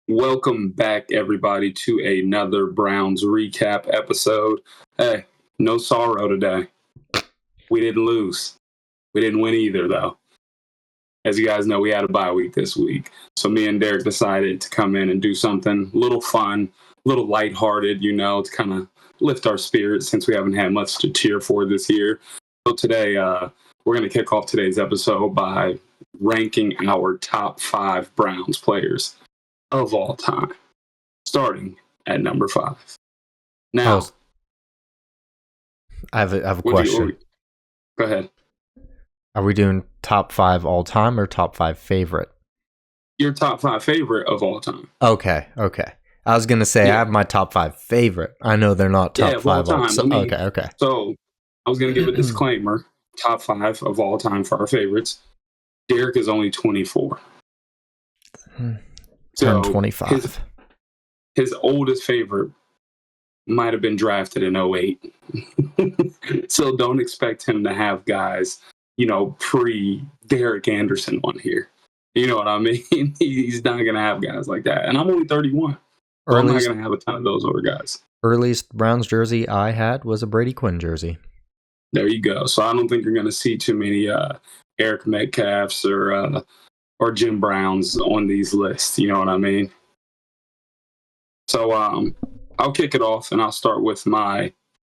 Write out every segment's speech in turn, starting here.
Welcome back, everybody, to another Browns recap episode. Hey, no sorrow today. We didn't lose. We didn't win either, though. As you guys know, we had a bye week this week. So me and Derrick decided to come in and do something a little fun, a little lighthearted, to kind of lift our spirits since we haven't had much to cheer for this year. So today, we're going to kick off today's episode by ranking our top 5 Browns players of all time, starting at number 5. Now, I have a question. Go ahead. Are we doing top 5 all time or top 5 favorite? Your top 5 favorite of all time. Okay. I was gonna say I have my top 5 favorite. I know they're not top 5 all time. Okay. So I was gonna give a disclaimer: top 5 of all time for our favorites. Derrick is only 24. So 25. His oldest favorite might have been drafted in 08. So don't expect him to have guys, pre-Derek Anderson on here. You know what I mean? He's not going to have guys like that. And I'm only 31. So I'm not going to have a ton of those older guys. Earliest Browns jersey I had was a Brady Quinn jersey. There you go. So I don't think you're going to see too many Eric Metcalfs or Jim Browns on these lists. You know what I mean? So I'll kick it off, and I'll start with my,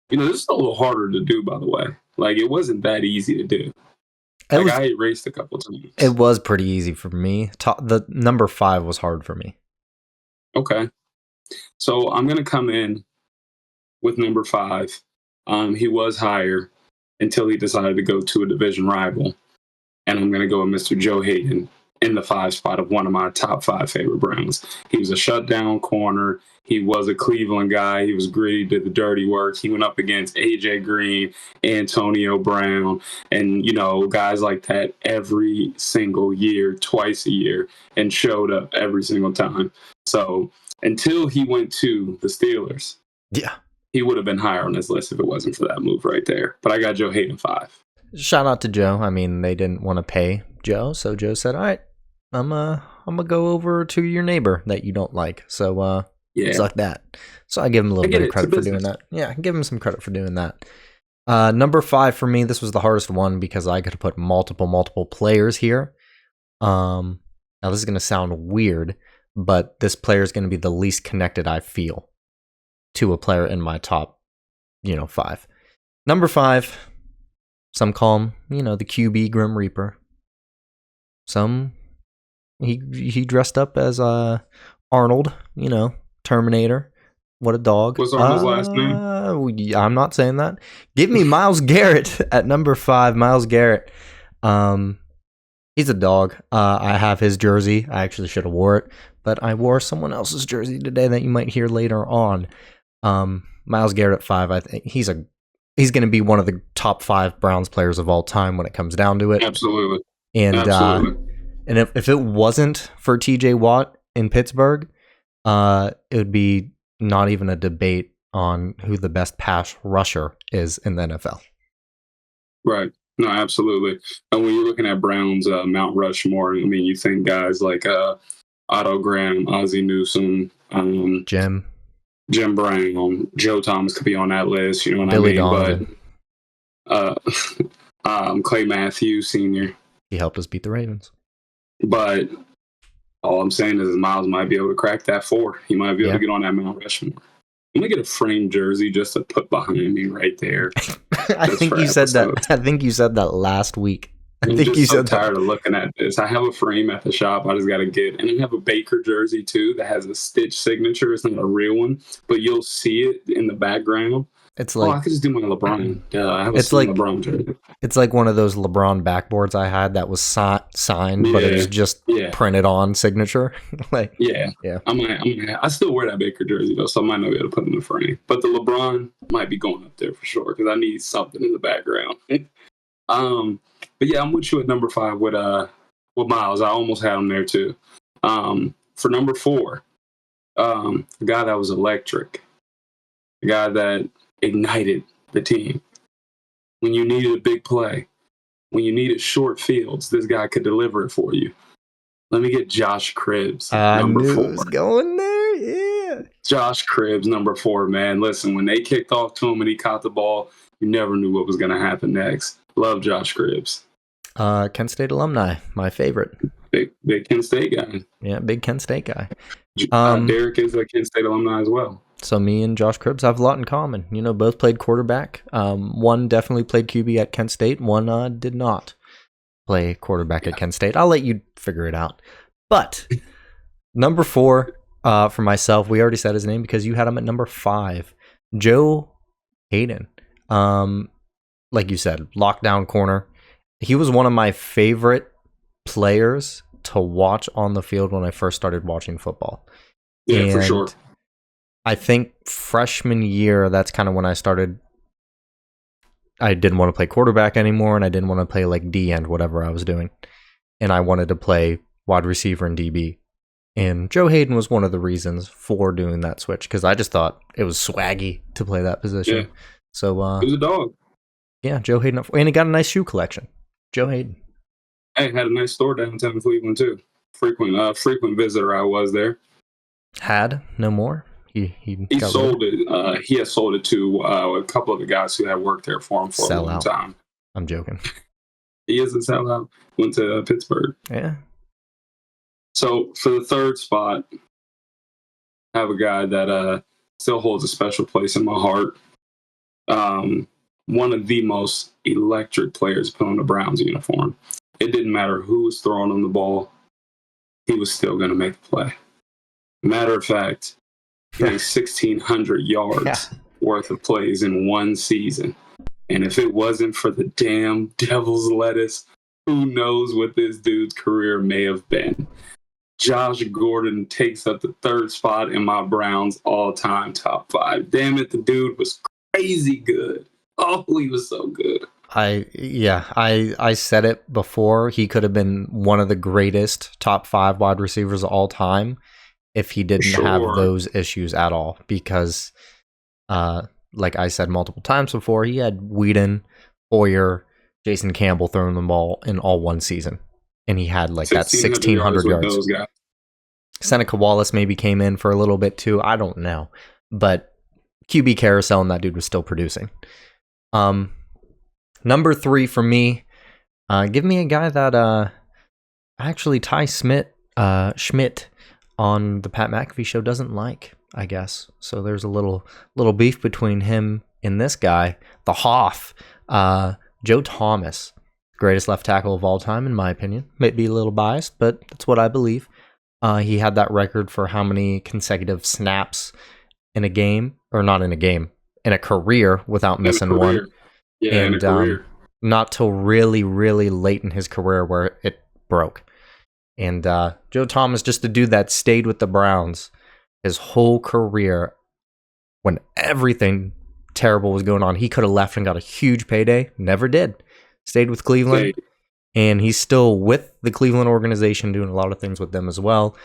this is a little harder to do, by the way. Like, it wasn't that easy to do. I erased a couple times. It was pretty easy for me. The number 5 was hard for me. Okay. So I'm going to come in with number 5. He was higher until he decided to go to a division rival. And I'm going to go with Mr. Joe Hayden in the 5 spot of one of my top 5 favorite Browns. He was a shutdown corner. He was a Cleveland guy. He was gritty, did the dirty work. He went up against A.J. Green, Antonio Brown, and, guys like that every single year, twice a year, and showed up every single time. So until he went to the Steelers, he would have been higher on this list if it wasn't for that move right there. But I got Joe Hayden 5. Shout out to Joe. I mean, they didn't want to pay Joe, so Joe said, all right, I'm gonna go over to your neighbor that you don't like. So it's like that. So I give him a little bit of credit for doing that. Yeah, give him some credit for doing that. Number 5 for me, this was the hardest one because I could have put multiple players here. Now this is gonna sound weird, but this player is gonna be the least connected I feel to a player in my top, 5. Number 5. Some call him, the QB Grim Reaper. Some, he dressed up as Arnold, Terminator. What a dog. What's Arnold's last name? I'm not saying that. Give me Myles Garrett at number 5. Myles Garrett. He's a dog. I have his jersey. I actually should have wore it, but I wore someone else's jersey today that you might hear later on. Myles Garrett at 5. I think he's going to be one of the top 5 Browns players of all time when it comes down to it. Absolutely. And if it wasn't for TJ Watt in Pittsburgh, it would be not even a debate on who the best pass rusher is in the NFL. Right. No, absolutely. And when you're looking at Browns Mount Rushmore, I mean, you think guys like Otto Graham, Ozzie Newsome, Jim Brown, Joe Thomas could be on that list. You know what Billy I mean? Donovan. But Clay Matthews Sr. He helped us beat the Ravens. But all I'm saying is Myles might be able to crack that 4. He might be able to get on that Mount Rushmore. I'm gonna get a framed jersey just to put behind me right there. I think you said that last week. I'm tired of looking at this. I have a frame at the shop. I just got to get, and I have a Baker jersey too that has a stitch signature. It's not a real one, but you'll see it in the background. It's like I could just do my LeBron. I have a LeBron jersey. It's like one of those LeBron backboards I had that was signed, but it was just printed on signature. I still wear that Baker jersey though, so I might not be able to put it in the frame. But the LeBron might be going up there for sure because I need something in the background. But yeah, I'm with you at number 5 with Myles. I almost had him there too. For number 4, the guy that was electric, the guy that ignited the team. When you needed a big play, when you needed short fields, this guy could deliver it for you. Let me get Josh Cribbs, I number knew 4. it was going there. Yeah. Josh Cribbs, number 4, man. Listen, when they kicked off to him and he caught the ball, you never knew what was going to happen next. Love Josh Cribbs. Kent State alumni, my favorite. Big Kent State guy. Yeah, big Kent State guy. Derrick is a Kent State alumni as well. So me and Josh Cribbs have a lot in common. Both played quarterback. One definitely played QB at Kent State. One did not play quarterback at Kent State. I'll let you figure it out. But number 4 for myself, we already said his name because you had him at number 5. Joe Hayden. Like you said, lockdown corner. He was one of my favorite players to watch on the field when I first started watching football. Yeah, and for sure. I think freshman year, that's kind of when I started. I didn't want to play quarterback anymore, and I didn't want to play like D end, whatever I was doing. And I wanted to play wide receiver and DB. And Joe Hayden was one of the reasons for doing that switch, because I just thought it was swaggy to play that position. Yeah. So he was a dog. Yeah, Joe Hayden. And he got a nice shoe collection. Joe Hayden. Hey, had a nice store downtown in Cleveland too. Frequent visitor I was there. Had no more. He sold it. He has sold it to a couple of the guys who had worked there for him for a long time. I'm joking. He is a sellout. Went to Pittsburgh. Yeah. So for the 3rd spot, I have a guy that still holds a special place in my heart. One of the most electric players put on the Browns uniform. It didn't matter who was throwing him the ball. He was still going to make the play. Matter of fact, he made 1,600 yards worth of plays in one season. And if it wasn't for the damn Devil's lettuce, who knows what this dude's career may have been. Josh Gordon takes up the 3rd spot in my Browns all-time top 5. Damn it, the dude was crazy good. Oh, he was so good. I said it before. He could have been one of the greatest top 5 wide receivers of all time if he didn't have those issues at all. Because, like I said multiple times before, he had Whedon, Hoyer, Jason Campbell throwing the ball in all one season. And he had like that 1,600 yards. Seneca Wallace maybe came in for a little bit too. I don't know. But QB carousel and that dude was still producing. Number 3 for me, give me a guy that actually Ty Schmidt on the Pat McAfee show doesn't like, I guess. So there's a little beef between him and this guy, the Hoff, Joe Thomas, greatest left tackle of all time, in my opinion. Might be a little biased, but that's what I believe. He had that record for how many consecutive snaps in a game, or not in a game, in a career without missing one. Yeah, and in a career. Not till really, really late in his career where it broke. And Joe Thomas, just a dude that stayed with the Browns his whole career when everything terrible was going on. He could have left and got a huge payday. Never did. Stayed with Cleveland. And he's still with the Cleveland organization, doing a lot of things with them as well,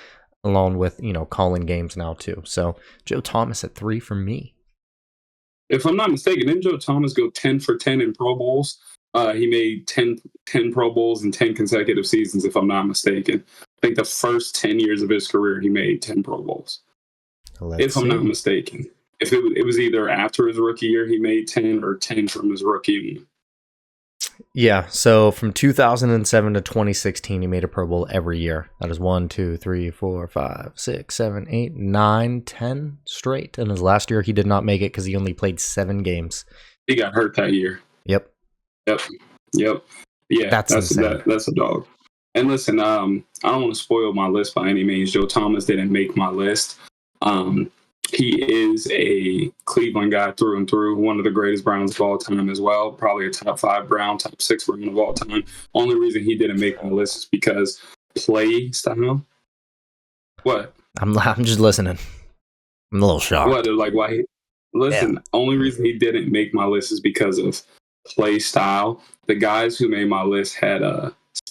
along with, calling games now too. So Joe Thomas at 3 for me. If I'm not mistaken, didn't Joe Thomas go 10 for 10 in Pro Bowls? He made 10 Pro Bowls in 10 consecutive seasons, if I'm not mistaken. I think the first 10 years of his career, he made 10 Pro Bowls. If I'm not mistaken. If it was either after his rookie year, he made 10 or 10 from his rookie year. Yeah, so from 2007 to 2016, he made a Pro Bowl every year. That is 1, 2, 3, 4, 5, 6, 7, 8, 9, 10 straight. And his last year, he did not make it because he only played 7 games. He got hurt that year. Yep. Yeah, that's a dog. And listen, I don't want to spoil my list by any means. Joe Thomas didn't make my list. He is a Cleveland guy through and through, one of the greatest Browns of all time as well. Probably a top 5 Brown, top 6 Brown of all time. Only reason he didn't make my list is because play style. What? I'm just listening. I'm a little shocked. What? Like why? Only reason he didn't make my list is because of play style. The guys who made my list had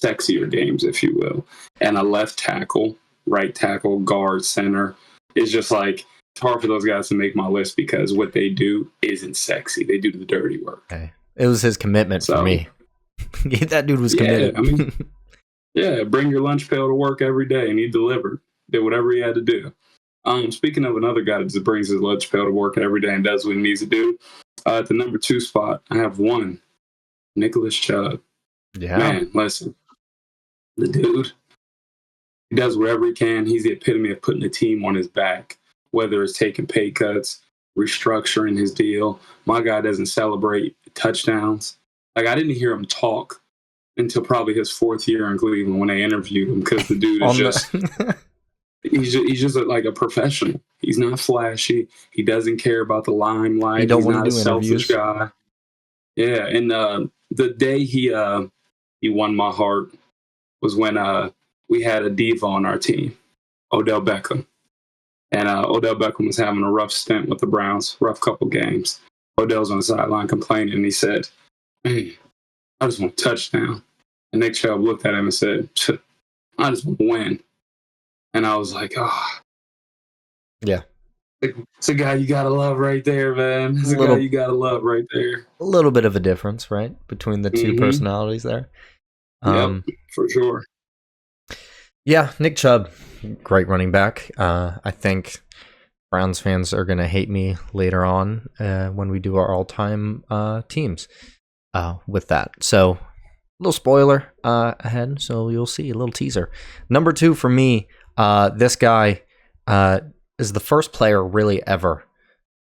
sexier games, if you will, and a left tackle, right tackle, guard, center. It's just like. It's hard for those guys to make my list because what they do isn't sexy. They do the dirty work. Okay. It was his commitment for me. That dude was committed. I mean, Yeah, bring your lunch pail to work every day, and he delivered. Did whatever he had to do. Speaking of another guy that just brings his lunch pail to work every day and does what he needs to do, at the number 2 spot, I have one, Nicholas Chubb. Yeah. Man, listen, the dude, he does whatever he can. He's the epitome of putting the team on his back, whether it's taking pay cuts, restructuring his deal. My guy doesn't celebrate touchdowns. Like, I didn't hear him talk until probably his 4th year in Cleveland when they interviewed him, because the dude is just he's just like a professional. He's not flashy. He doesn't care about the limelight. He's not a selfish guy. Yeah, and the day he won my heart was when we had a diva on our team, Odell Beckham. And Odell Beckham was having a rough stint with the Browns, rough couple games. Odell's on the sideline complaining, and he said, "Man, I just want a touchdown." And Nick Chubb looked at him and said, "I just want to win." And I was like, oh. Yeah. It's a guy you got to love right there, man. It's a guy you got to love right there. A little bit of a difference, right, between the two personalities there. Yep, for sure. Yeah, Nick Chubb, great running back. I think Browns fans are going to hate me later on when we do our all-time teams with that. So, a little spoiler ahead, so you'll see, a little teaser. Number 2 for me, this guy is the first player really ever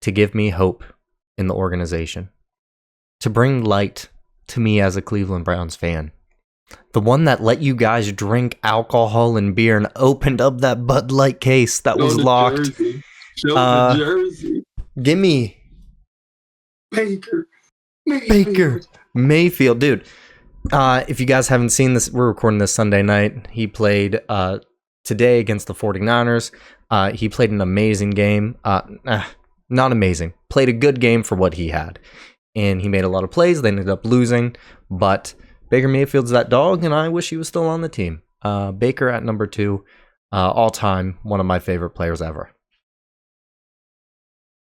to give me hope in the organization, to bring light to me as a Cleveland Browns fan. The one that let you guys drink alcohol and beer and opened up that Bud Light case that was locked. Show the jersey. Gimme. Baker Mayfield. Dude, if you guys haven't seen this, we're recording this Sunday night. He played today against the 49ers. He played an amazing game. Not amazing. Played a good game for what he had. And he made a lot of plays. They ended up losing. But Baker Mayfield's that dog, and I wish he was still on the team. Baker at number 2, all time, one of my favorite players ever.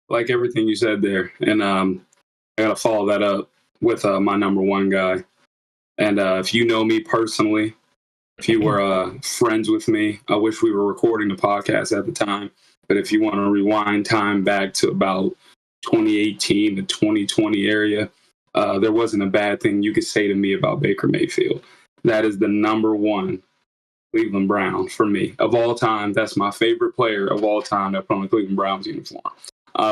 Like everything you said there. And I got to follow that up with my number 1 guy. And if you know me personally, if you were friends with me, I wish we were recording the podcast at the time. But if you want to rewind time back to about 2018 to 2020 area, there wasn't a bad thing you could say to me about Baker Mayfield. That is the number 1 Cleveland Brown for me of all time. That's my favorite player of all time that put on a Cleveland Browns uniform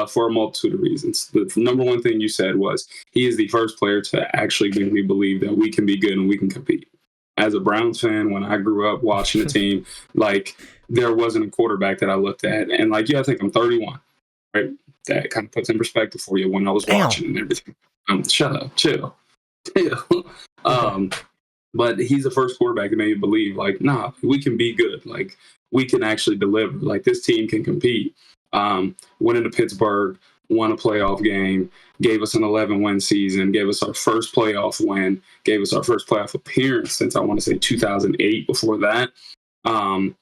for a multitude of reasons. The number 1 thing you said was he is the first player to actually make me believe that we can be good and we can compete. As a Browns fan, when I grew up watching the team, like, there wasn't a quarterback that I looked at. And, like, yeah, I think I'm 31, right? That kind of puts in perspective for you when I was watching and everything. Shut up, chill. But he's the first quarterback that made me believe, like, nah, we can be good. Like, we can actually deliver. Like, this team can compete. Went into Pittsburgh, won a playoff game, gave us an 11-win season, gave us our first playoff win, gave us our first playoff appearance since, I want to say, 2008. Before that, the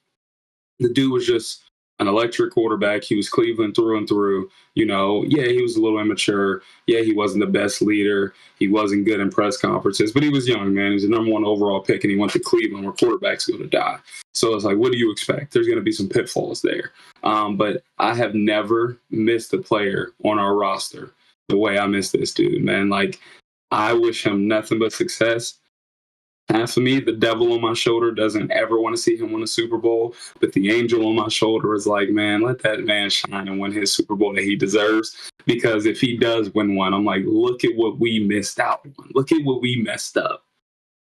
dude was just an electric quarterback. He was Cleveland through and through. You know, yeah, he was a little immature. Yeah, he wasn't the best leader. He wasn't good in press conferences, but he was young, man. He was the number 1 overall pick, and he went to Cleveland where quarterbacks go to die. So it's like, what do you expect? There's going to be some pitfalls there. But I have never missed a player on our roster the way I miss this dude, man. Like, I wish him nothing but success. Half of me, the devil on my shoulder, doesn't ever want to see him win a Super Bowl. But the angel on my shoulder is like, man, let that man shine and win his Super Bowl that he deserves. Because if he does win one, I'm like, look at what we missed out on. Look at what we messed up.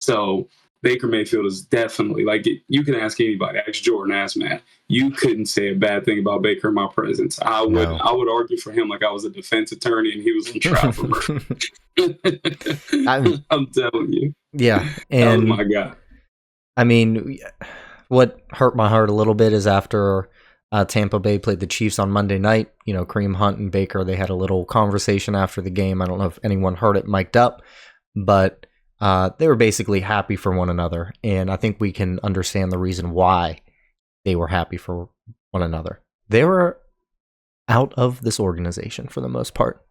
So Baker Mayfield is definitely, like, you can ask anybody. Ask Jordan, ask Matt. You couldn't say a bad thing about Baker in my presence. I would argue for him like I was a defense attorney and he was on trial for murder. I'm telling you. Yeah. And that was my guy. I mean, what hurt my heart a little bit is after Tampa Bay played the Chiefs on Monday night, you know, Kareem Hunt and Baker, they had a little conversation after the game. I don't know if anyone heard it mic'd up, but they were basically happy for one another. And I think we can understand the reason why they were happy for one another. They were out of this organization for the most part.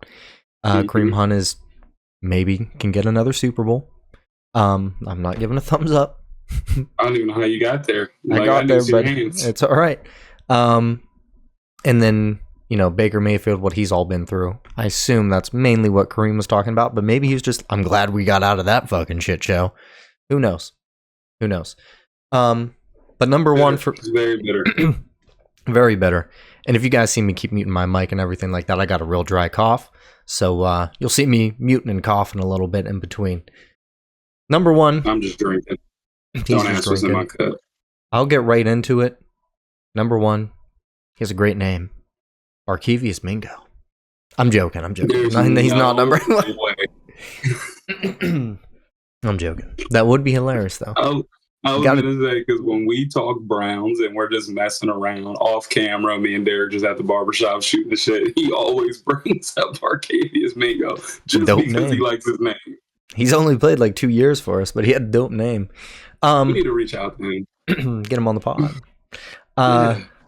Kareem Hunt maybe can get another Super Bowl. I'm not giving a thumbs up, I don't even know how you got there. I got there, but it's all right. And then, Baker Mayfield, what he's all been through. I assume that's mainly what Kareem was talking about, but maybe he's just, I'm glad we got out of that fucking shit show. Who knows? But number one for... It's very bitter. Very bitter. And if you guys see me keep muting my mic and everything like that, I got a real dry cough. So you'll see me muting and coughing a little bit in between. Number one. I'm just drinking. Don't ask what's in my cup. I'll get right into it. Number one. He has a great name. Arkevious Mingo. I'm joking. He's not number one. I'm joking. That would be hilarious, though. I was going to say, because when we talk Browns and we're just messing around off camera, me and Derrick just at the barbershop shooting the shit, he always brings up Arkevious Mingo just because he likes his name. He's only played like 2 years for us, but he had a dope name. We need to reach out to him. Get him on the pod.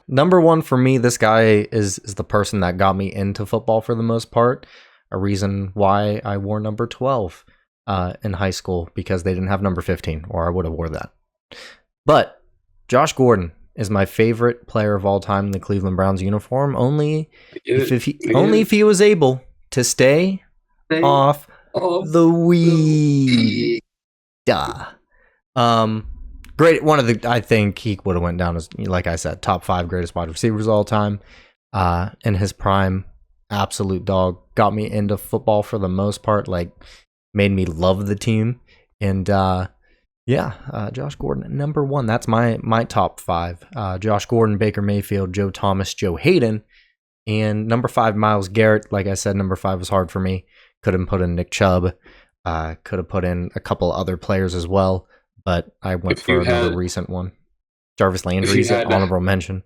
Number one for me, this guy is the person that got me into football for the most part. A reason why I wore number 12 in high school, because they didn't have number 15, or I would have wore that. But Josh Gordon is my favorite player of all time in the Cleveland Browns uniform. Only if he was able to stay off the weed. Great. I think he would have went down as, like I said, top 5 greatest wide receivers of all time. In his prime, absolute dog. Got me into football for the most part. Like, made me love the team. And Josh Gordon, number one. That's my top 5. Josh Gordon, Baker Mayfield, Joe Thomas, Joe Hayden, and number 5, Myles Garrett. Like I said, number 5 was hard for me. Could have put in Nick Chubb. Could have put in a couple other players as well, but I went for another recent one. Jarvis Landry's an honorable mention.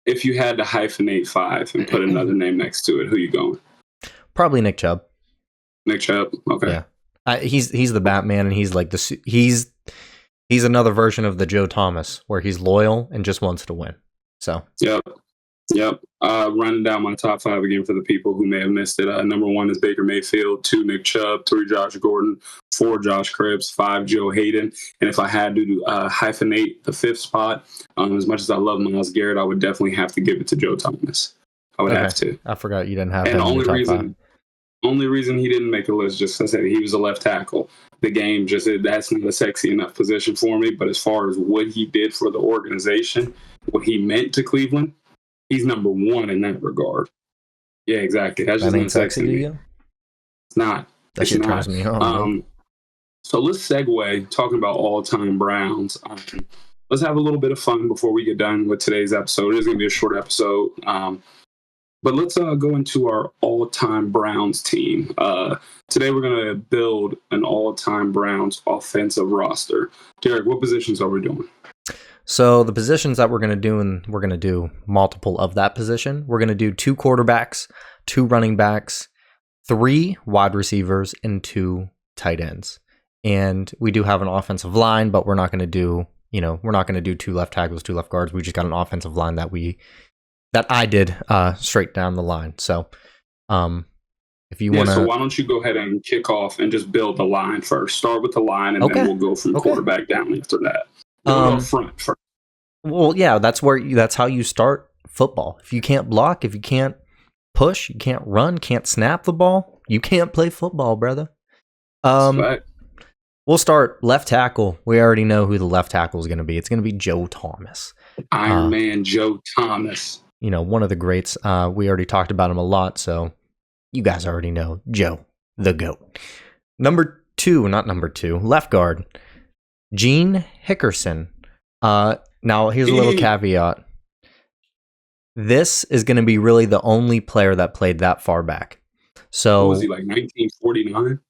If you had to hyphenate 5 and put another name next to it, who you going? Probably Nick Chubb. Nick Chubb. Okay. Yeah. He's the Batman, and he's like he's another version of the Joe Thomas, where he's loyal and just wants to win. So yep. Running down my top 5 again for the people who may have missed it. Number 1 is Baker Mayfield, 2 Nick Chubb, 3 Josh Gordon, 4 Josh Cribbs, 5 Joe Hayden. And if I had to hyphenate the 5th spot, as much as I love Myles Garrett, I would definitely have to give it to Joe Thomas. I would have to. I forgot you didn't have him in your top 5. Only reason he didn't make a list, just I said he was a left tackle. The game that's not a sexy enough position for me. But as far as what he did for the organization, what he meant to Cleveland, he's number 1 in that regard. Yeah, exactly. That's just not sexy to you. It's not. That shit turns me on. So let's segue talking about all-time Browns. Let's have a little bit of fun before we get done with today's episode. It is going to be a short episode. But let's go into our all-time Browns team. Today we're going to build an all-time Browns offensive roster. Derrick, what positions are we doing? So the positions that we're going to do, and we're going to do multiple of that position. We're going to do 2 quarterbacks, 2 running backs, 3 wide receivers, and 2 tight ends. And we do have an offensive line, but we're not going to do, we're not going to do 2 left tackles, 2 left guards. We just got an offensive line that I did straight down the line. So if you want to... So why don't you go ahead and kick off and just build the line first. Start with the line, and then we'll go from quarterback down after that. Go front first. Well, yeah, that's how you start football. If you can't block, if you can't push, you can't run, can't snap the ball, you can't play football, brother. We'll start left tackle. We already know who the left tackle is going to be. It's going to be Joe Thomas. Iron Man Joe Thomas. One of the greats. We already talked about him a lot, so you guys already know Joe, the GOAT. Number 2, left guard, Gene Hickerson. Now, here's a little caveat. This is going to be really the only player that played that far back. So, what was he, like 1949?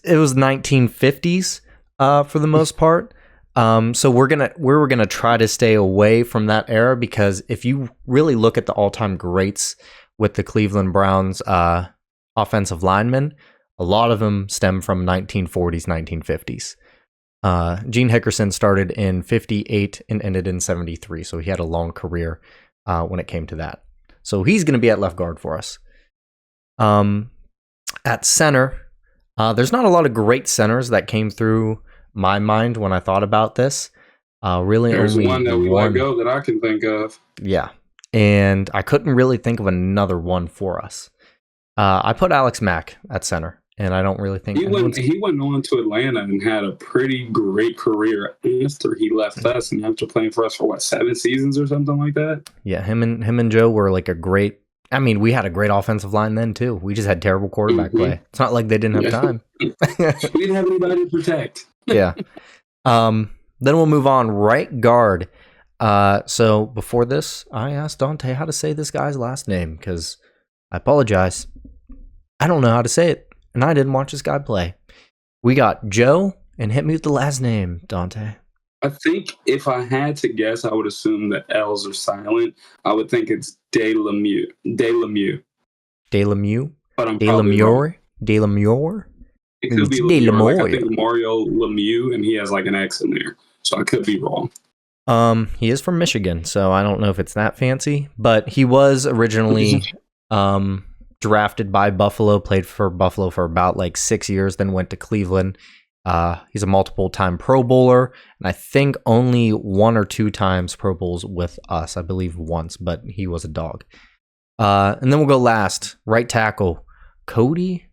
It was 1950s for the most part. So we're gonna try to stay away from that era, because if you really look at the all-time greats with the Cleveland Browns offensive linemen, a lot of them stem from 1940s, 1950s. Gene Hickerson started in 58 and ended in 73, so he had a long career when it came to that. So he's going to be at left guard for us. At center, there's not a lot of great centers that came through my mind when I thought about this. Really, there's only one that we let go that I can think of. Yeah, and I couldn't really think of another one for us. I put Alex Mack at center, and I don't really think he went on to Atlanta and had a pretty great career after he left us, and after playing for us for 7 seasons or something like that. Yeah, him and Joe were like a great. I mean, we had a great offensive line then too. We just had terrible quarterback play. It's not like they didn't have time. We didn't have anybody to protect. Yeah. Then we'll move on. Right guard. So before this, I asked Dontea how to say this guy's last name because I apologize. I don't know how to say it, and I didn't watch this guy play. We got Joe, and hit me with the last name, Dontea. I think if I had to guess, I would assume the L's are silent. I would think it's De Lemieux. De Lemieux? But I'm De Lemieux? De Lemieux? It could be Lemieux. I think Mario Lemieux, and he has like an X in there. So I could be wrong. He is from Michigan, so I don't know if it's that fancy. But he was originally drafted by Buffalo, played for Buffalo for about like 6 years, then went to Cleveland. He's a multiple-time Pro Bowler, and I think only 1 or 2 times Pro Bowls with us. I believe once, but he was a dog. And then we'll go last, right tackle, Cody.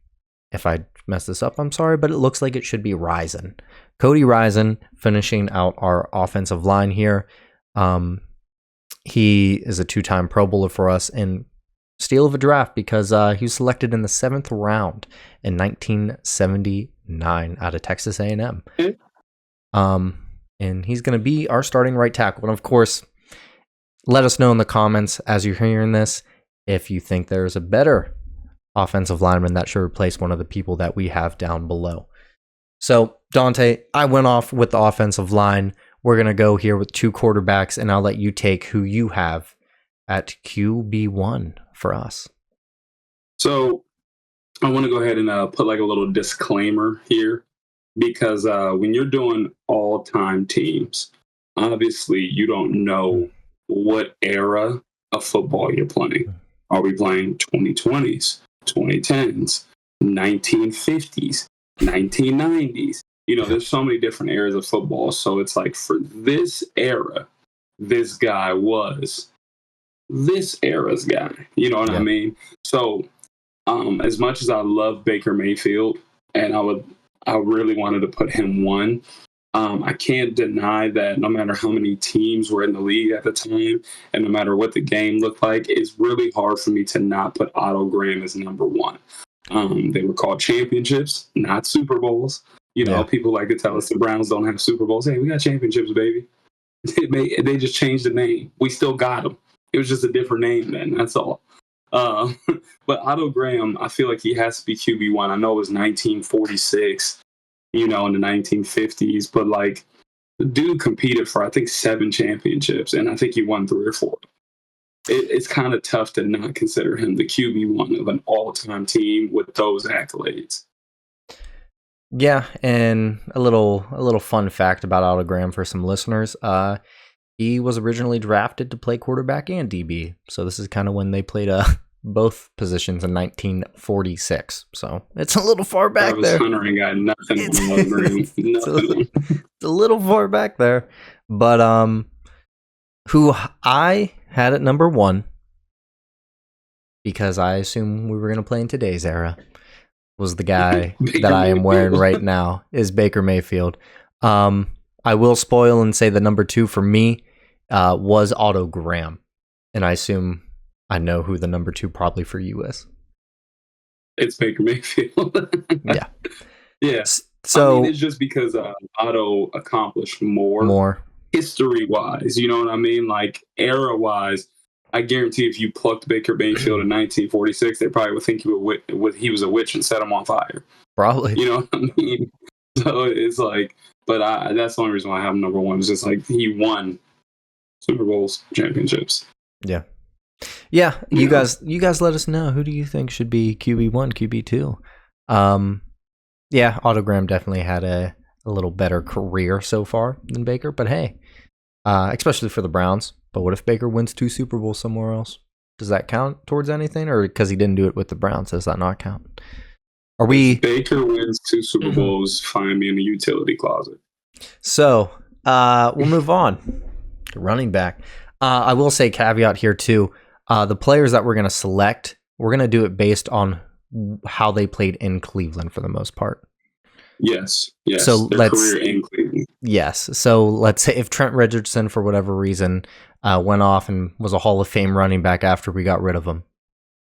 If I mess this up, I'm sorry, but it looks like it should be Rison. Cody Rison finishing out our offensive line here. He is a 2-time Pro Bowler for us and steal of a draft because he was selected in the 7th round in 1979 out of Texas A&M. And he's going to be our starting right tackle. And of course, let us know in the comments as you're hearing this if you think there's a better offensive lineman that should replace one of the people that we have down below. So, Dontea, I went off with the offensive line. We're going to go here with 2 quarterbacks, and I'll let you take who you have at QB1 for us. So, I want to go ahead and put like a little disclaimer here because when you're doing all-time teams, obviously you don't know what era of football you're playing. Are we playing 2020s, 2010s, 1950s? 1990s. There's so many different eras of football. So it's like for this era, this guy was this era's guy. You know what I mean? So as much as I love Baker Mayfield and I really wanted to put him 1, I can't deny that no matter how many teams were in the league at the time and no matter what the game looked like, it's really hard for me to not put Otto Graham as number 1. They were called championships, not Super Bowls. People like to tell us the Browns don't have Super Bowls. Hey, we got championships, baby. They just changed the name. We still got them. It was just a different name then. That's all. But Otto Graham, I feel like he has to be QB1. I know it was 1946, in the 1950s, but like the dude competed for, I think, 7 championships, and I think he won 3 or 4. It's kind of tough to not consider him the QB1 of an all-time team with those accolades. Yeah, and a little fun fact about Otto Graham for some listeners. He was originally drafted to play quarterback and DB, so this is kind of when they played both positions in 1946. So it's a little far back there. Hunter ain't got nothing on Otto Graham. It's a little far back there, but who I had at number 1, because I assume we were going to play in today's era, was the guy that I am wearing right now, is Baker Mayfield. I will spoil and say the number 2 for me was Otto Graham. And I assume I know who the number 2 probably for you is. It's Baker Mayfield. Yeah. Yeah. So it's just because Otto accomplished more. History-wise, you know what I mean? Like, era-wise, I guarantee if you plucked Baker Mayfield in 1946, they probably would think he was a witch and set him on fire. Probably. You know what I mean? So it's like, but that's the only reason why I have him number 1. It's just like he won Super Bowls, championships. Yeah. Yeah, you guys let us know. Who do you think should be QB1, QB2? Yeah, Otto Graham definitely had a little better career so far than Baker, but hey, especially for the Browns. But what if Baker wins 2 Super Bowls somewhere else? Does that count towards anything? Or because he didn't do it with the Browns, does that not count? If Baker wins 2 Super Bowls, find me in the utility closet. So we'll move on to running back. I will say caveat here too. The players that we're going to select, we're going to do it based on how they played in Cleveland for the most part. Yes. So their career in Cleveland. Yes. So let's say if Trent Richardson, for whatever reason, went off and was a Hall of Fame running back after we got rid of him,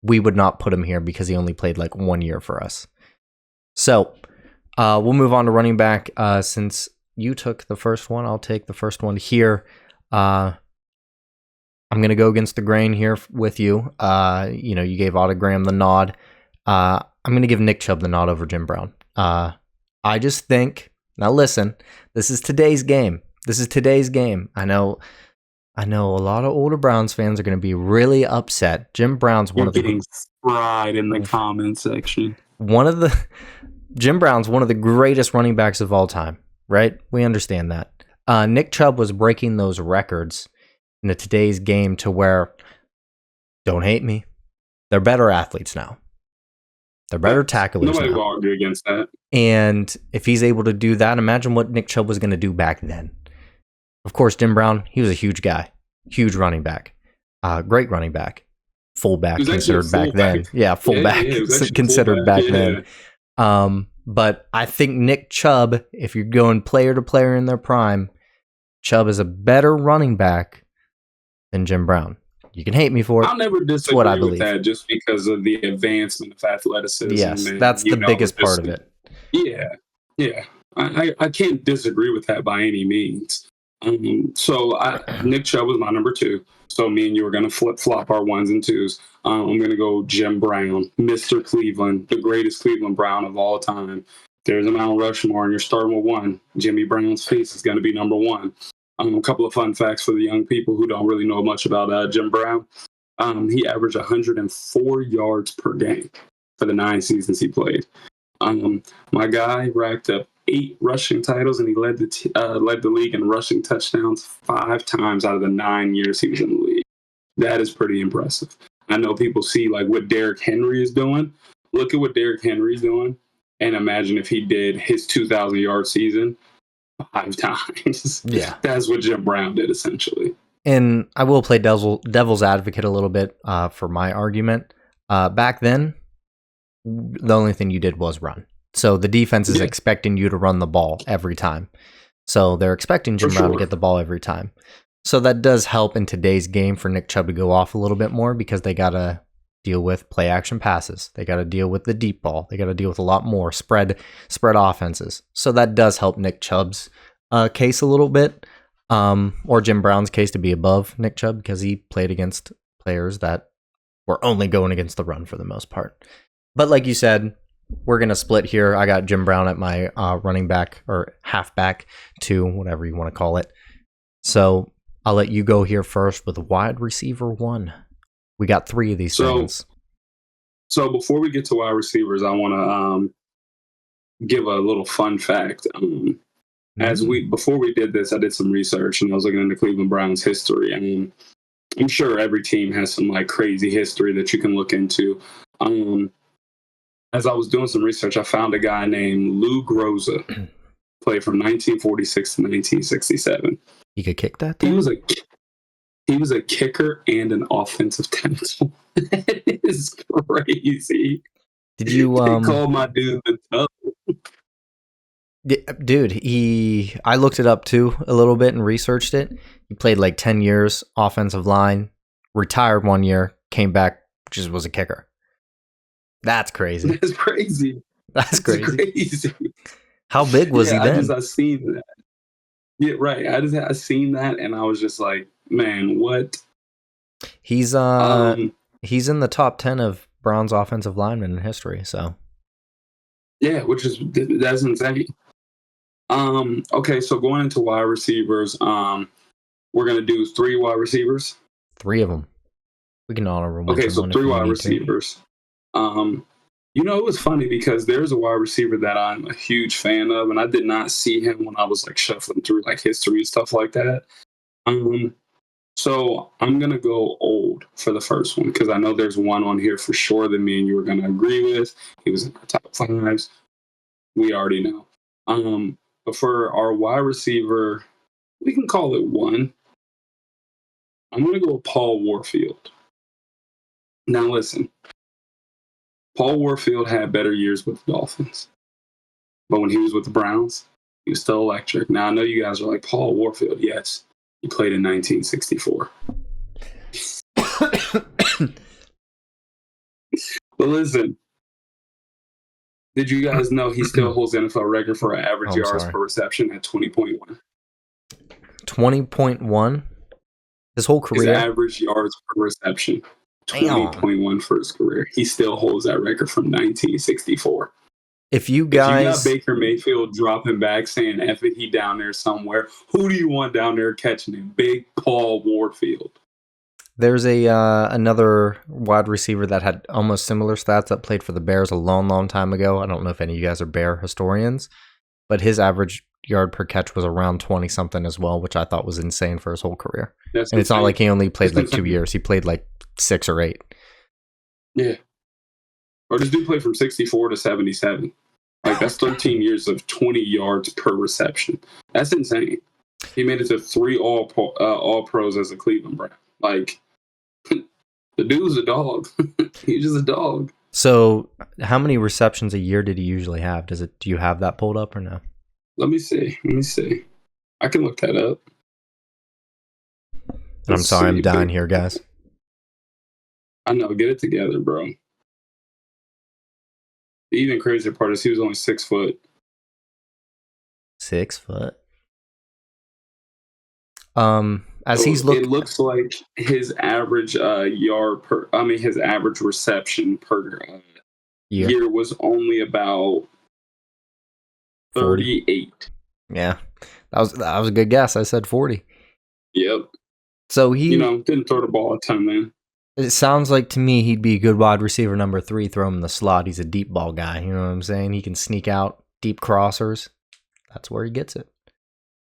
we would not put him here because he only played like 1 year for us. So we'll move on to running back. Since you took the first one, I'll take the first one here. I'm going to go against the grain here with you. You gave Autogram the nod. I'm going to give Nick Chubb the nod over Jim Brown. I just think, now listen, this is today's game. I know a lot of older Browns fans are going to be really upset. Jim Brown's one of the getting fried in the comment section. Jim Brown's one of the greatest running backs of all time, right? We understand that. Nick Chubb was breaking those records in today's game to where, don't hate me, they're better athletes now. They're better tacklers. Nobody will argue against that. And if he's able to do that, imagine what Nick Chubb was going to do back then. Of course, Jim Brown, he was a huge guy, huge running back, great running back, fullback considered back then. Yeah, fullback considered back then. But I think Nick Chubb, if you're going player to player in their prime, Chubb is a better running back than Jim Brown. You can hate me for it. I'll never disagree with that just because of the advancement of athleticism. Yes, that's the biggest part of it. Yeah. I can't disagree with that by any means. Nick Chubb was my number 2. So me and you are going to flip-flop our 1s and 2s. I'm going to go Jim Brown, Mr. Cleveland, the greatest Cleveland Brown of all time. There's a Mount Rushmore, and you're starting with 1. Jimmy Brown's face is going to be number 1. A couple of fun facts for the young people who don't really know much about Jim Brown. He averaged 104 yards per game for the 9 seasons he played. My guy racked up 8 rushing titles, and he led the league in rushing touchdowns 5 times out of the 9 years he was in the league. That is pretty impressive. I know people see like what Derrick Henry is doing. Look at what Derrick Henry is doing, and imagine if he did his 2,000-yard season 5 times. Yeah. That's what Jim Brown did, essentially. And I will play devil's advocate a little bit for my argument. Back then, the only thing you did was run. So the defense is expecting you to run the ball every time. So they're expecting Jim Brown to get the ball every time. So that does help in today's game for Nick Chubb to go off a little bit more because they got to deal with play action passes. They got to deal with the deep ball. They got to deal with a lot more spread offenses. So that does help Nick Chubb's case a little bit, or Jim Brown's case to be above Nick Chubb because he played against players that were only going against the run for the most part. But like you said, we're going to split here. I got Jim Brown at my running back or halfback 2, whatever you want to call it. So I'll let you go here first with wide receiver 1. We got 3 of these things. So before we get to wide receivers, I want to give a little fun fact. Before we did this, I did some research and I was looking into Cleveland Browns history. I mean, I'm sure every team has some like crazy history that you can look into. As I was doing some research, I found a guy named Lou Groza, played from 1946 to 1967. He could kick that? He was a kicker and an offensive tackle. That is crazy. Did you call my dude the Tub? Dude, I looked it up too a little bit and researched it. He played like 10 years offensive line, retired 1 year, came back, just was a kicker. That's crazy. That's crazy. That's crazy. How big was he then? I seen that. Yeah, right. I seen that and I was just like, man, what? He's in the top 10 of Browns offensive linemen in history, so. Yeah, that's insane. Okay, so going into wide receivers, we're gonna do 3 wide receivers. 3 of them. We can honor them. Okay, so 3 wide receivers. It was funny because there's a wide receiver that I'm a huge fan of, and I did not see him when I was like shuffling through like history and stuff like that. So I'm gonna go old for the first one because I know there's one on here for sure that me and you are gonna agree with. He was in our top 5s. We already know. But for our wide receiver, we can call it 1. I'm going to go with Paul Warfield. Now listen, Paul Warfield had better years with the Dolphins. But when he was with the Browns, he was still electric. Now I know you guys are like, Paul Warfield, yes. He played in 1964. But listen, did you guys know he still holds the NFL record for average yards per reception at 20.1? 20.1? His whole career? His average yards per reception, 20.1 for his career. He still holds that record from 1964. If you got Baker Mayfield dropping back saying, F it, he down there somewhere, who do you want down there catching him? Big Paul Warfield. There's another wide receiver that had almost similar stats that played for the Bears a long, long time ago. I don't know if any of you guys are Bear historians, but his average yard per catch was around 20-something as well, which I thought was insane for his whole career. And it's not like he only played like 2 years. He played like 6 or 8. Yeah. Or this dude played from 64 to 77. Like, that's 13 years of 20 yards per reception. That's insane. He made it to 3 all-pros as a Cleveland Brown. Like, the dude's a dog. He's just a dog. So, how many receptions a year did he usually have? Do you have that pulled up or no? Let me see. I can look that up. I'm sorry, I'm dying here, guys. I know. Get it together, bro. The even crazier part is he was only 6 foot. 6 foot? It looks like his average his average reception per year was only about 38. Yeah, that was a good guess. I said 40. Yep. So he, didn't throw the ball a ton, man. It sounds like to me he'd be a good wide receiver number 3. Throw him in the slot. He's a deep ball guy. You know what I'm saying? He can sneak out deep crossers. That's where he gets it.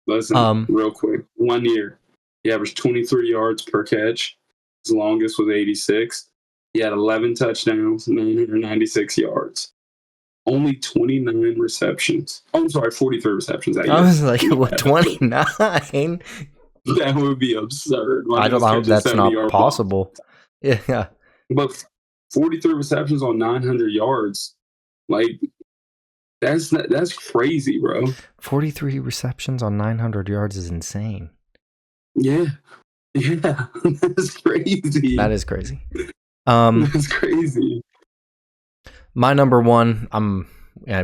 Listen, real quick. 1 year, he averaged 23 yards per catch. His longest was 86. He had 11 touchdowns, 996 yards. Only 29 receptions. Oh, I'm sorry, 43 receptions. I was like, what, 29? That would be absurd. I don't know. That's not possible. Yeah. But 43 receptions on 900 yards, like, that's crazy, bro. 43 receptions on 900 yards is insane. Yeah. That's crazy. That is crazy. That's crazy. My number 1,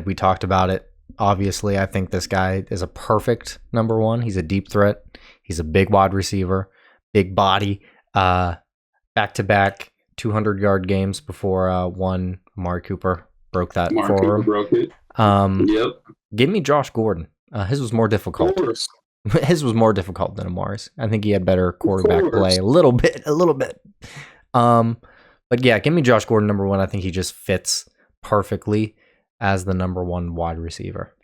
we talked about it. Obviously, I think this guy is a perfect number 1. He's a deep threat. He's a big wide receiver, big body, back-to-back 200-yard games before one Amari Cooper broke that for him. Broke it. Yep. Give me Josh Gordon. His was more difficult. Of course. His was more difficult than Amari's. I think he had better quarterback play a little bit. But yeah, give me Josh Gordon number 1. I think he just fits perfectly as the number 1 wide receiver.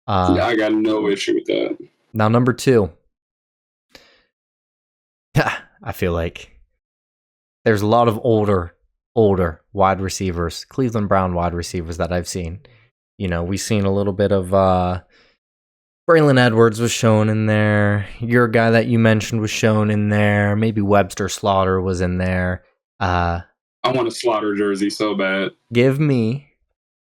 I got no issue with that. Now, number 2. I feel like there's a lot of older wide receivers, Cleveland Brown wide receivers that I've seen. We've seen a little bit of Braylon Edwards was shown in there. Your guy that you mentioned was shown in there. Maybe Webster Slaughter was in there. I want a Slaughter jersey so bad. Give me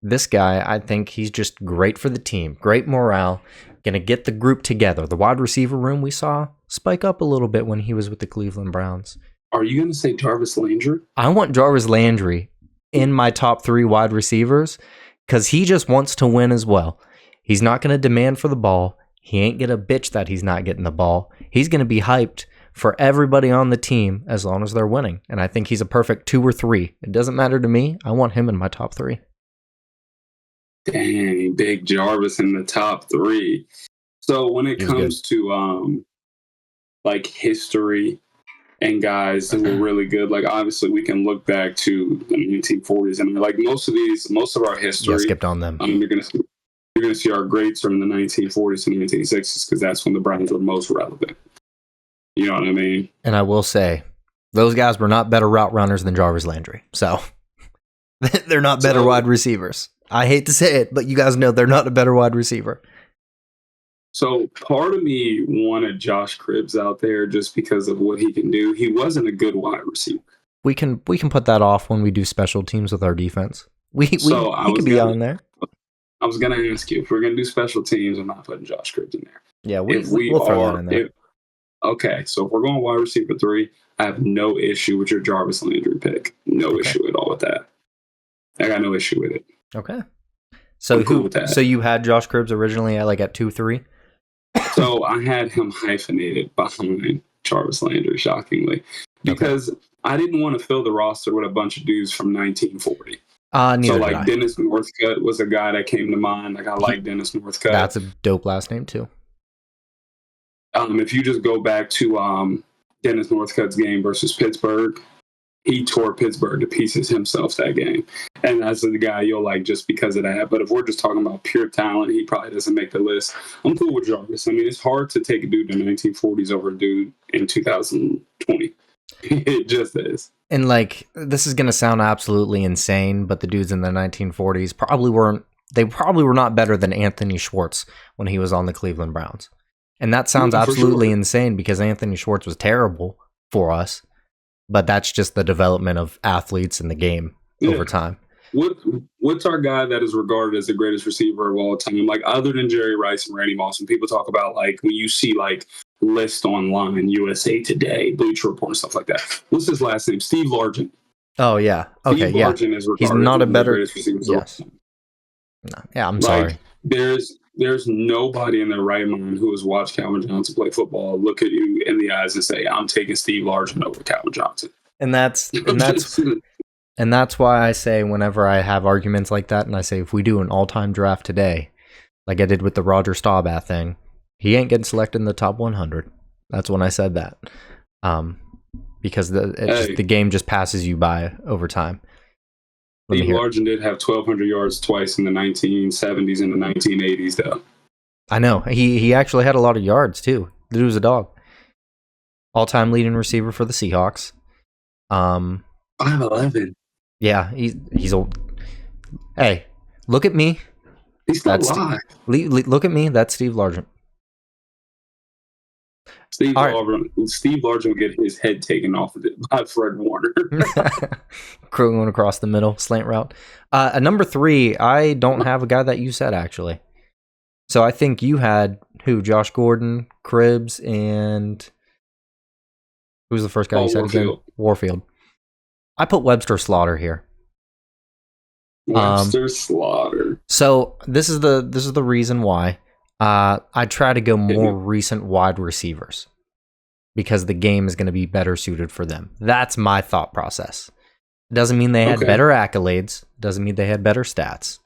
this guy. I think he's just great for the team. Great morale. Going to get the group together. The wide receiver room we saw spike up a little bit when he was with the Cleveland Browns. Are you going to say Jarvis Landry? I want Jarvis Landry in my top 3 wide receivers because he just wants to win as well. He's not going to demand for the ball. He ain't going to bitch that he's not getting the ball. He's going to be hyped for everybody on the team as long as they're winning. And I think he's a perfect 2 or 3. It doesn't matter to me. I want him in my top 3. Dang, big Jarvis in the top 3. So when it comes to like history and guys who were really good, like obviously we can look back to the 1940s and like most of our history. Yeah, skipped on them. You're gonna see our greats from the 1940s and 1960s because that's when the Browns were most relevant. You know what I mean? And I will say, those guys were not better route runners than Jarvis Landry. So they're not better wide receivers. I hate to say it, but you guys know they're not a better wide receiver. So part of me wanted Josh Cribbs out there just because of what he can do. He wasn't a good wide receiver. We can put that off when we do special teams with our defense. He could be on there. I was gonna ask you if we're gonna do special teams. I'm not putting Josh Cribbs in there. Yeah, we'll throw that in there. Okay, so if we're going wide receiver 3, I have no issue with your Jarvis Landry pick. No issue at all with that. I got no issue with it. Okay. So So you had Josh Cribbs originally at 2-3? So I had him hyphenated behind Jarvis Landry, shockingly, because I didn't want to fill the roster with a bunch of dudes from 1940. So Dennis Northcutt was a guy that came to mind. I like Dennis Northcutt. That's a dope last name too. If you just go back to Dennis Northcutt's game versus Pittsburgh, he tore Pittsburgh to pieces himself that game. And that's the guy you'll like just because of that. But if we're just talking about pure talent, he probably doesn't make the list. I'm cool with Jarvis. I mean, it's hard to take a dude in the 1940s over a dude in 2020. It just is. And this is going to sound absolutely insane, but the dudes in the 1940s probably were not better than Anthony Schwartz when he was on the Cleveland Browns. And that sounds absolutely insane because Anthony Schwartz was terrible for us, but that's just the development of athletes in the game over time. What's our guy that is regarded as the greatest receiver of all time? Other than Jerry Rice and Randy Moss, when people talk about when you see list online, USA Today, Bleacher Report, and stuff like that. What's his last name? Steve Largent. Oh yeah. Okay. Steve Largent is regarded he's not as a better. Greatest receiver of all time. No. Yeah, I'm sorry. There's nobody in their right mind who has watched Calvin Johnson play football look at you in the eyes and say, "I'm taking Steve Largent over Calvin Johnson." And that's why I say whenever I have arguments like that, and I say if we do an all-time draft today, like I did with the Roger Staubach thing, he ain't getting selected in the top 100. That's when I said that, because the game just passes you by over time. Steve Largent did have 1,200 yards twice in the 1970s and the 1980s, though. I know. He actually had a lot of yards, too. The dude was a dog. All-time leading receiver for the Seahawks. 5'11". Yeah, he's old. Hey, look at me. He's still alive. Look at me. That's Steve Largent. Steve Largent will get his head taken off of it by Fred Warner. Going across the middle, slant route. At number 3, I don't have a guy that you said, actually. So I think you had who? Josh Gordon, Cribbs, and who was the first guy you said Warfield. Again? Warfield. I put Webster Slaughter here. Webster Slaughter. So this is the reason why. I try to go more recent wide receivers because the game is going to be better suited for them. That's my thought process. It doesn't mean they had better accolades. Doesn't mean they had better stats.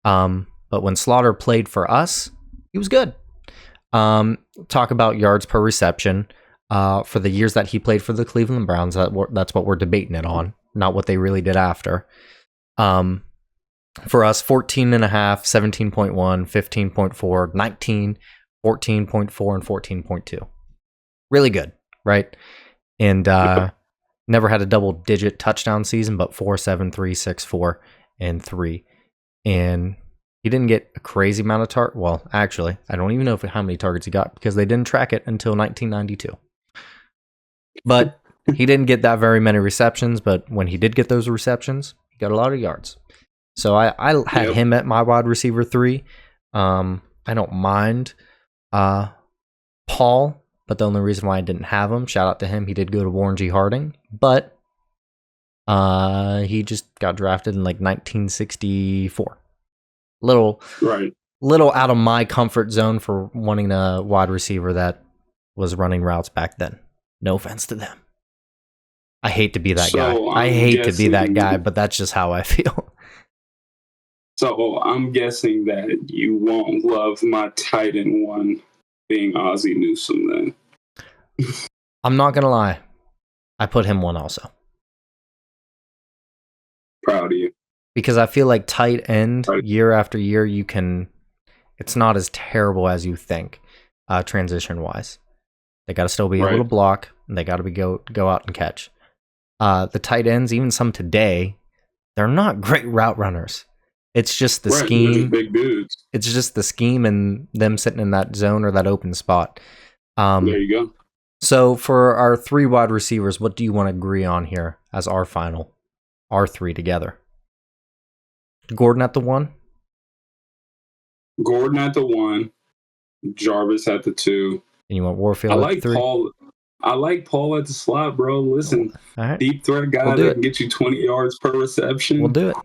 But when Slaughter played for us, he was good. Talk about yards per reception. For the years that he played for the Cleveland Browns, that's what we're debating it on, not what they really did after. For us, 14.5, 17.1, 15.4, 19, 14.4, and 14.2. Really good, right? And never had a double-digit touchdown season, but 4, 7, 3, 6, 4, and 3. And he didn't get a crazy amount of targets. Well, actually, I don't even know how many targets he got because they didn't track it until 1992. But he didn't get that very many receptions, but when he did get those receptions, he got a lot of yards. So I had him at my wide receiver 3. I don't mind Paul, but the only reason why I didn't have him, shout out to him, he did go to Warren G. Harding, but he just got drafted in 1964. Little out of my comfort zone for wanting a wide receiver that was running routes back then. No offense to them. I hate to be that guy. I hate to be that guy, but that's just how I feel. So I'm guessing that you won't love my tight end 1 being Ozzie Newsome then. I'm not going to lie. I put him 1 also. Proud of you. Because I feel like tight end, year after year, it's not as terrible as you think, transition-wise. They got to still be able to block, and they got to go out and catch. The tight ends, even some today, they're not great route runners. It's just the Right, scheme. just big dudes. It's just the scheme and them sitting in that zone or that open spot. There you go. So for our 3 wide receivers, what do you want to agree on here as our final? Our 3 together. Gordon at the 1? Gordon at the 1. Jarvis at the 2. And you want Warfield at the 3? I like Paul at the slot, bro. Listen, all right. Deep threat guy that can get you 20 yards per reception. We'll do it.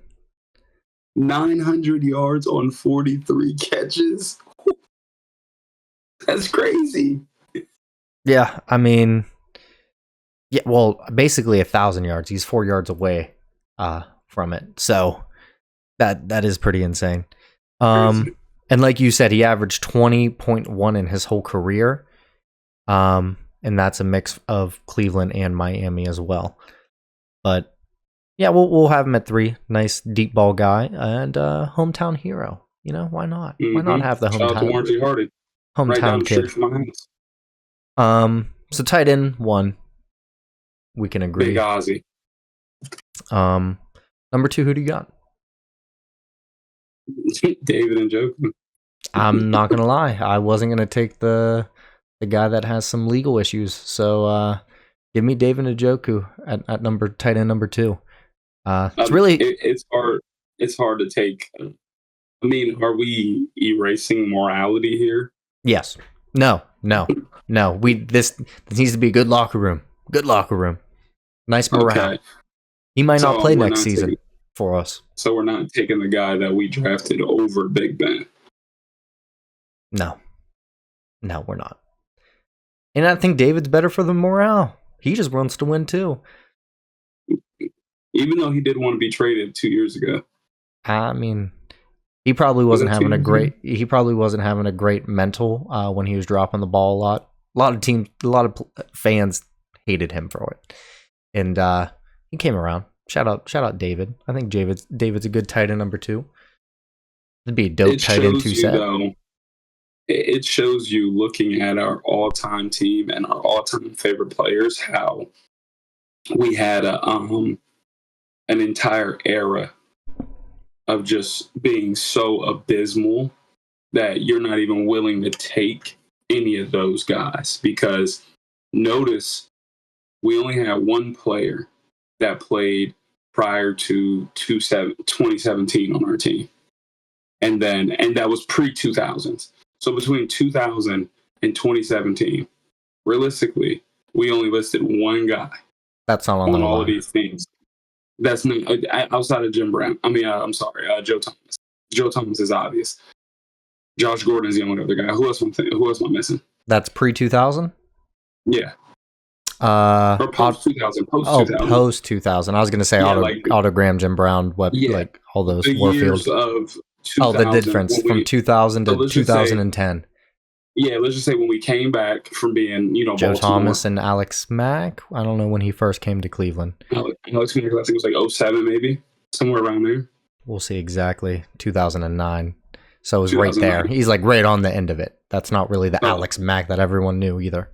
900 yards on 43 catches. That's crazy. Yeah, I mean, yeah, well, basically 1,000 yards. He's 4 yards away from it. So that is pretty insane. And like you said, he averaged 20.1 in his whole career. And that's a mix of Cleveland and Miami as well. But yeah, we'll have him at 3. Nice deep ball guy and hometown hero. You know, why not? Mm-hmm. Why not have the hometown? Shout out to Warren G. Hardy. Hometown right down kid. From my house. So tight end 1. We can agree. Big Ozzy. Number 2, who do you got? David and Njoku. I'm not gonna lie. I wasn't gonna take the guy that has some legal issues. So give me David Njoku at tight end number 2. It's really it's hard. It's hard to take. I mean, are we erasing morality here? Yes. No. This needs to be a good locker room. Good locker room. Nice morale. Okay. He might not play next season for us. So we're not taking the guy that we drafted over Big Ben. No, we're not. And I think David's better for the morale. He just wants to win too. Even though he did want to be traded 2 years ago. I mean, he probably wasn't having a great. He probably wasn't having a great mental when he was dropping the ball a lot. A lot of fans hated him for it, and he came around. Shout out David. I think David's a good tight end number 2. It'd be a dope tight end 2 set. It shows you, looking at our all-time team and our all-time favorite players, how we had an entire era of just being so abysmal that you're not even willing to take any of those guys. Because notice, we only had one player that played prior to 2017 on our team. And that was pre-2000s. So between 2000 and 2017, realistically, we only listed one guy. That's not on all of these things. That's not outside of Jim Brown. I mean, I'm sorry, Joe Thomas. Joe Thomas is obvious. Josh Gordon is the only other guy. Who else am I missing? That's pre-2000? Yeah. Or post 2000. Post 2000. I was going to say autogram Jim Brown, like all those the Warfield. Years of the difference from 2000 to 2010. Let's just say when we came back from being, Joe Baltimore, Thomas and Alex Mack. I don't know when he first came to Cleveland. Alex Mack, I think it was like 07, maybe somewhere around there. We'll see exactly 2009. So it was right there. He's like right on the end of it. That's not really the Alex Mack that everyone knew either.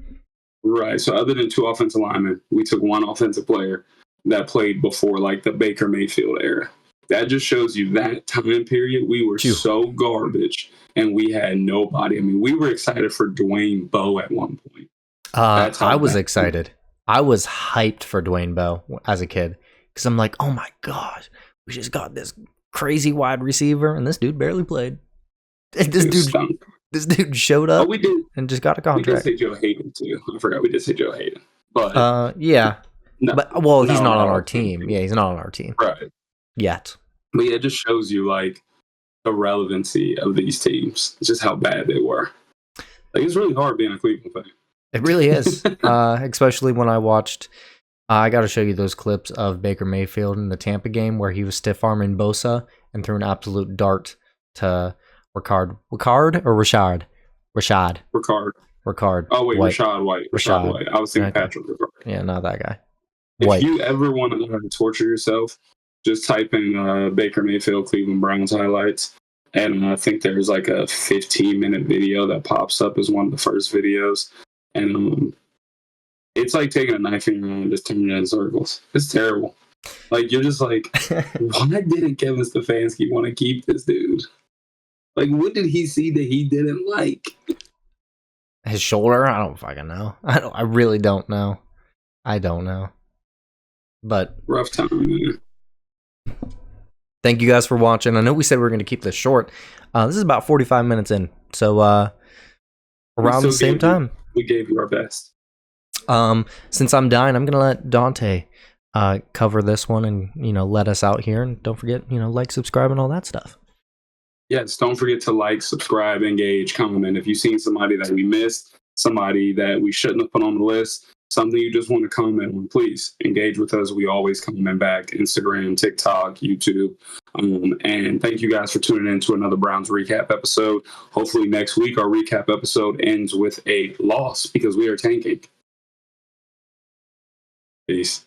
Right. So other than 2 offensive linemen, we took 1 offensive player that played before like the Baker Mayfield era. That just shows you that time period. We were so garbage and we had nobody. I mean, we were excited for Dwayne Bowe at one point. I was excited. I was hyped for Dwayne Bowe as a kid because I'm like, oh my gosh, we just got this crazy wide receiver and this dude barely played. This dude showed up and just got a contract. We did say Joe Hayden too. I forgot we did say Joe Hayden. But yeah. No, but he's not on our team. Yeah, he's not on our team. Right. Yet. But yeah, it just shows you like the relevancy of these teams. It's just how bad they were. Like, it's really hard being a Cleveland fan. It really is. Especially when I watched I got to show you those clips of Baker Mayfield in the Tampa game where he was stiff-arming Bosa and threw an absolute dart to Ricard or Rashad? Ricard. Oh, wait, White. Rashad White. Rashad White. I was thinking Patrick Ricard. Yeah, not that guy. If you ever want to torture yourself, just type in Baker Mayfield Cleveland Browns highlights. And I think there's like a 15-minute video that pops up as one of the first videos. And it's like taking a knife in your hand and just turning it in circles. It's terrible. Like, you're just like, why didn't Kevin Stefanski want to keep this dude? Like, what did he see that he didn't like? His shoulder? I don't fucking know. I really don't know. I don't know. But rough time, man. Thank you guys for watching. I know we said we were going to keep this short. This is about 45 minutes in. So around the same time. We gave you our best. Since I'm dying, I'm going to let Dontea cover this one and, let us out here. And don't forget, like, subscribe, and all that stuff. Yes, don't forget to like, subscribe, engage, comment. If you've seen somebody that we missed, somebody that we shouldn't have put on the list, something you just want to comment on, please engage with us. We always comment back. Instagram, TikTok, YouTube. And thank you guys for tuning in to another Browns recap episode. Hopefully next week our recap episode ends with a loss because we are tanking. Peace.